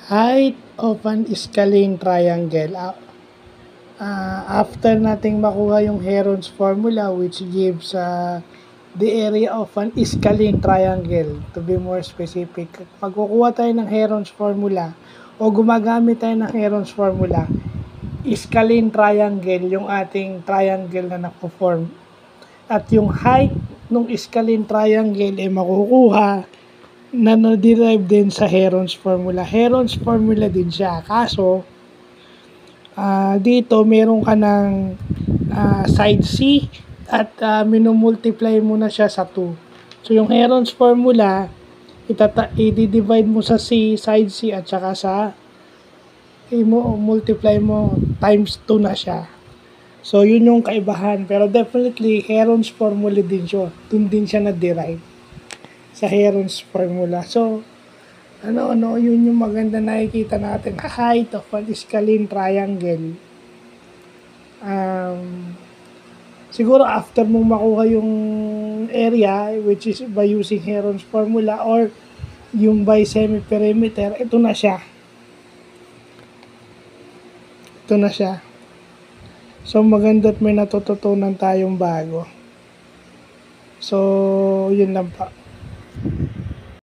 Height of an scalene triangle. After nating makuha yung Heron's formula which gives the area of an scalene triangle, to be more specific, pag kukuha tayo ng Heron's formula o gumagamit tayo ng Heron's formula, scalene triangle yung ating triangle na napo-form. At yung height ng scalene triangle ay makukuha na na-derive din sa Heron's formula. Heron's formula din siya. Kaso, dito meron ka ng side C at minumultiply mo na siya sa 2. So, yung Heron's formula, i-divide mo sa C, side C, at saka sa multiply mo times 2 na siya. So, yun yung kaibahan. Pero definitely, Heron's formula din siya. Dun din siya na-derive sa Heron's formula. So, yun yung maganda nakikita natin. Height of an scalene triangle. Siguro after mong makuha yung area, which is by using Heron's formula or yung by semi-perimeter, ito na siya. So, maganda't may natututunan tayong bago. So, yun lang pa.